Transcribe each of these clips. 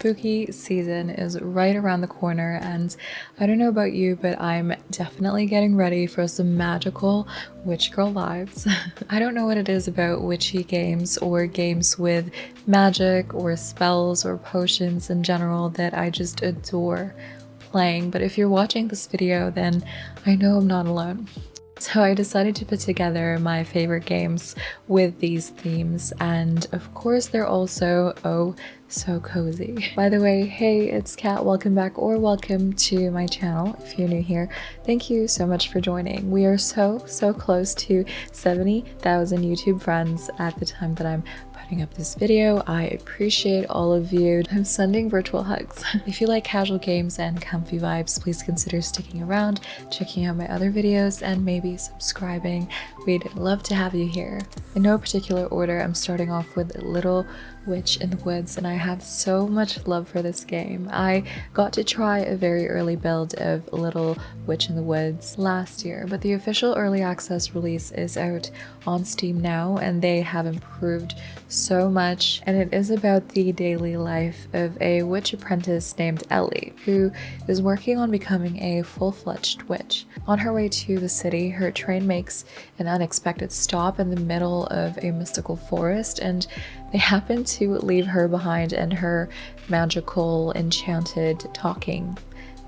spooky season is right around the corner, and I don't know about you, but I'm definitely getting ready for some magical witch girl vibes. I don't know what it is about witchy games or games with magic or spells or potions in general that I just adore playing, but if you're watching this video, then I know I'm not alone. So I decided to put together my favorite games with these themes, and of course they're also oh so cozy. By the way, hey, it's Kat. Welcome back or welcome to my channel. If you're new here, thank you so much for joining. We are so close to 70,000 YouTube friends at the time that I'm putting up this video. I appreciate all of you. I'm sending virtual hugs. If you like casual games and comfy vibes, please consider sticking around, checking out my other videos, and maybe subscribing. We'd love to have you here. In no particular order, I'm starting off with Little Witch in the Woods, and I have so much love for this game. I got to try a very early build of Little Witch in the Woods last year, but the official early access release is out on Steam now, and they have improved so much, and it is about the daily life of a witch apprentice named Ellie, who is working on becoming a full-fledged witch. On her way to the city, her train makes an unexpected stop in the middle of a mystical forest, and they happen to leave her behind and her magical, enchanted, talking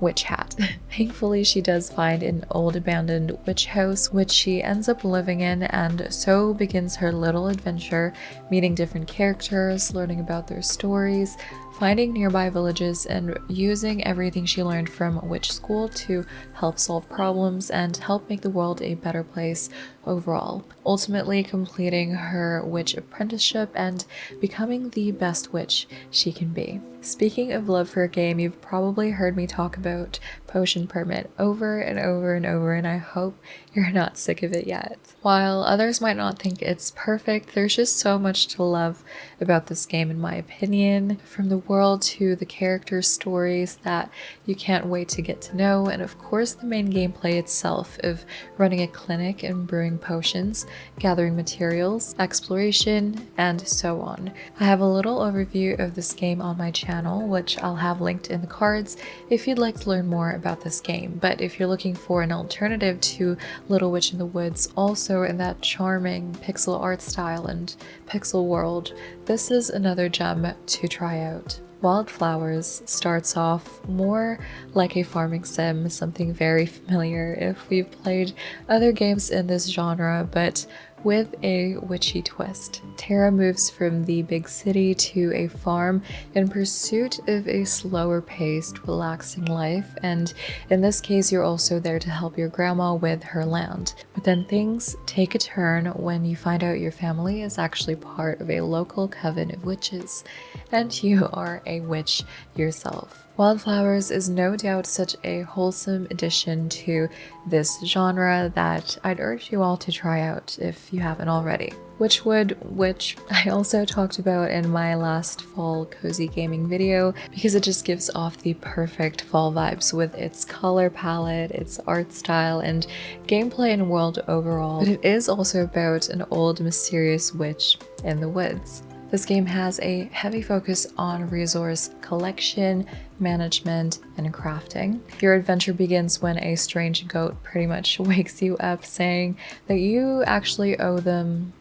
witch hat. Thankfully, she does find an old abandoned witch house, which she ends up living in, and so begins her little adventure, meeting different characters, learning about their stories, finding nearby villages, and using everything she learned from witch school to help solve problems and help make the world a better place overall, ultimately completing her witch apprenticeship and becoming the best witch she can be. Speaking of love for a game, you've probably heard me talk about Potion Permit over and over and over, and I hope you're not sick of it yet. While others might not think it's perfect, there's just so much to love about this game in my opinion, from the world to the character stories that you can't wait to get to know, and of course the main gameplay itself of running a clinic and brewing potions, gathering materials, exploration, and so on. I have a little overview of this game on my channel, which I'll have linked in the cards if you'd like to learn more about this game, but if you're looking for an alternative to Little Witch in the Woods, also in that charming pixel art style and pixel world, this is another gem to try out. Wildflowers starts off more like a farming sim, something very familiar if we've played other games in this genre, but with a witchy twist. Tara moves from the big city to a farm in pursuit of a slower paced, relaxing life, and in this case you're also there to help your grandma with her land. But then things take a turn when you find out your family is actually part of a local coven of witches, and you are a witch yourself. Wildflowers is no doubt such a wholesome addition to this genre that I'd urge you all to try out if you haven't already. Witchwood, which I also talked about in my last fall cozy gaming video, because it just gives off the perfect fall vibes with its color palette, its art style, and gameplay and world overall. But it is also about an old mysterious witch in the woods. This game has a heavy focus on resource collection, management, and crafting. Your adventure begins when a strange goat pretty much wakes you up saying that you actually owe them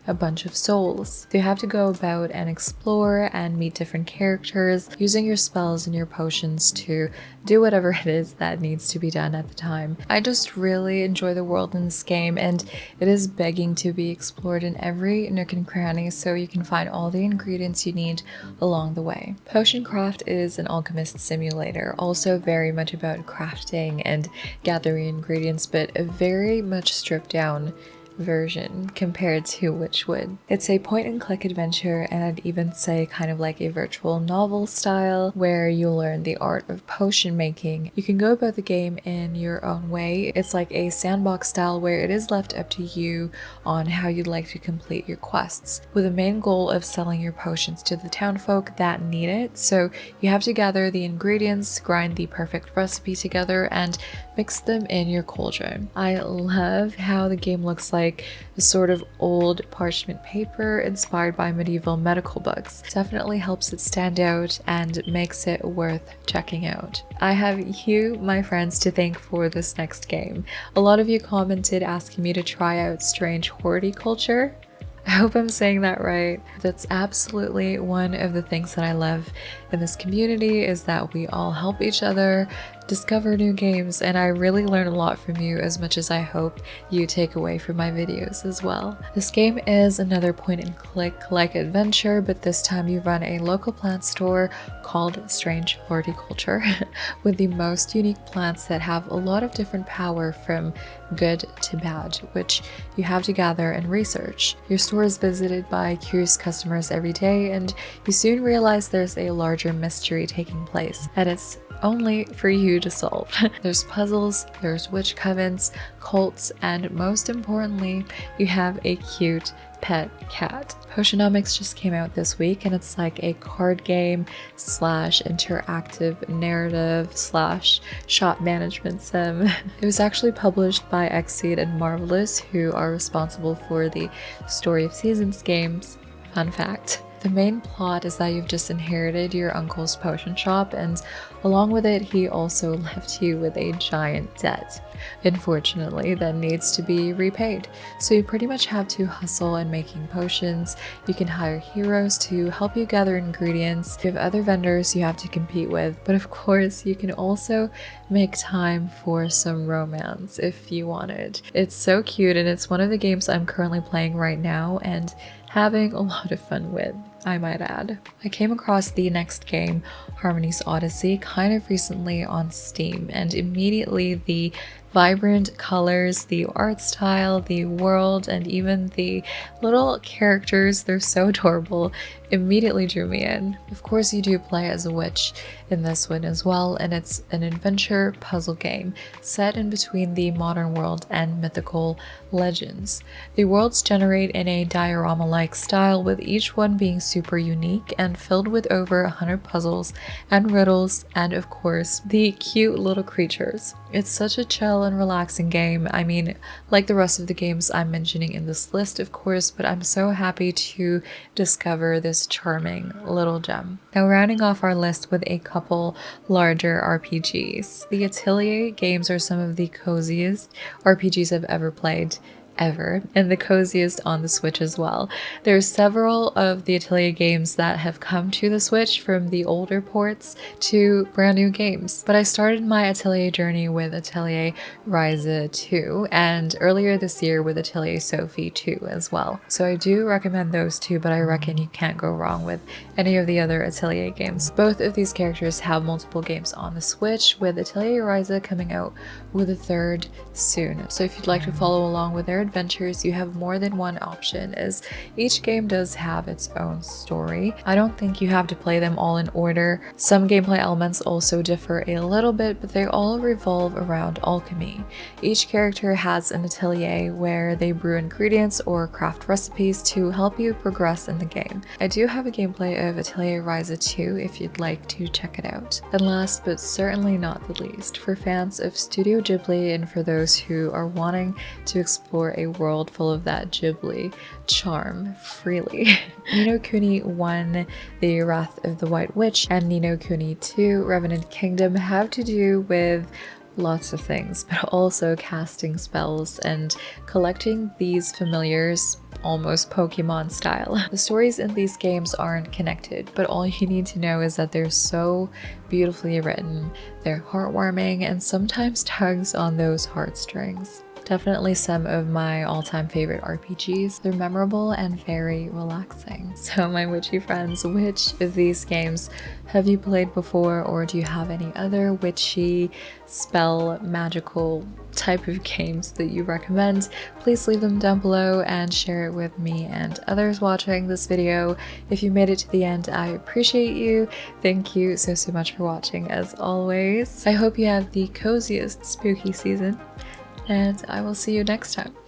a bunch of souls. So you have to go about and explore and meet different characters, using your spells and your potions to do whatever it is that needs to be done at the time. I just really enjoy the world in this game, and it is begging to be explored in every nook and cranny so you can find all the ingredients you need along the way. Potion Craft is an alchemist simulator, also very much about crafting and gathering ingredients, but a very much stripped down version compared to Witchwood. It's a point-and-click adventure, and I'd even say kind of like a virtual novel style where you learn the art of potion making. You can go about the game in your own way. It's like a sandbox style where it is left up to you on how you'd like to complete your quests, with the main goal of selling your potions to the townfolk that need it. So you have to gather the ingredients, grind the perfect recipe together, and mix them in your cauldron. I love how the game looks like like a sort of old parchment paper inspired by medieval medical books. Definitely helps it stand out and makes it worth checking out. I have you, my friends, to thank for this next game. A lot of you commented asking me to try out Strange Horticulture. I hope I'm saying that right. That's absolutely one of the things that I love in this community, is that we all help each other discover new games, and I really learn a lot from you, as much as I hope you take away from my videos as well. This game is another point and click like adventure, but this time you run a local plant store called Strange Horticulture with the most unique plants that have a lot of different power, from good to bad, which you have to gather and research. Your store is visited by curious customers every day, and you soon realize there's a larger mystery taking place, and it's only for you to solve. There's puzzles, there's witch covens, cults, and most importantly, you have a cute pet cat. Potionomics just came out this week, and it's like a card game slash interactive narrative slash shop management sim. It was actually published by Xseed and Marvelous, who are responsible for the Story of Seasons games. Fun fact. The main plot is that you've just inherited your uncle's potion shop, and along with it, he also left you with a giant debt, unfortunately, that needs to be repaid. So you pretty much have to hustle in making potions. You can hire heroes to help you gather ingredients. You have other vendors you have to compete with, but of course, you can also make time for some romance if you wanted. It's so cute, and it's one of the games I'm currently playing right now and having a lot of fun with, I might add. I came across the next game, Harmony's Odyssey, kind of recently on Steam, and immediately the vibrant colors, the art style, the world, and even the little characters, they're so adorable, immediately drew me in. Of course, you do play as a witch in this one as well, and it's an adventure puzzle game set in between the modern world and mythical legends. The worlds generate in a diorama-like style, with each one being super unique and filled with over 100 puzzles and riddles, and of course, the cute little creatures. It's such a chill and relaxing game. I mean, like the rest of the games I'm mentioning in this list, of course, but I'm so happy to discover this charming little gem. Now, rounding off our list with a couple larger RPGs. The Atelier games are some of the coziest RPGs I've ever played. And the coziest on the Switch as well. There's several of the Atelier games that have come to the Switch, from the older ports to brand new games. But I started my Atelier journey with Atelier Ryza 2, and earlier this year with Atelier Sophie 2 as well. So I do recommend those two, but I reckon you can't go wrong with any of the other Atelier games. Both of these characters have multiple games on the Switch, with Atelier Ryza coming out with a third soon. So if you'd like to follow along with their adventures, you have more than one option, as each game does have its own story. I don't think you have to play them all in order. Some gameplay elements also differ a little bit, but they all revolve around alchemy. Each character has an atelier where they brew ingredients or craft recipes to help you progress in the game. I do have a gameplay of Atelier Ryza 2 if you'd like to check it out. And last but certainly not the least, for fans of Studio Ghibli and for those who are wanting to explore a world full of that Ghibli charm freely. Ni no Kuni 1, The Wrath of the White Witch, and Ni no Kuni 2, Revenant Kingdom have to do with lots of things, but also casting spells and collecting these familiars, almost Pokemon style. The stories in these games aren't connected, but all you need to know is that they're so beautifully written, they're heartwarming, and sometimes tugs on those heartstrings. Definitely some of my all-time favorite RPGs. They're memorable and very relaxing. So my witchy friends, which of these games have you played before, or do you have any other witchy, spell, magical type of games that you recommend? Please leave them down below and share it with me and others watching this video. If you made it to the end, I appreciate you. Thank you so much for watching as always. I hope you have the coziest spooky season, and I will see you next time.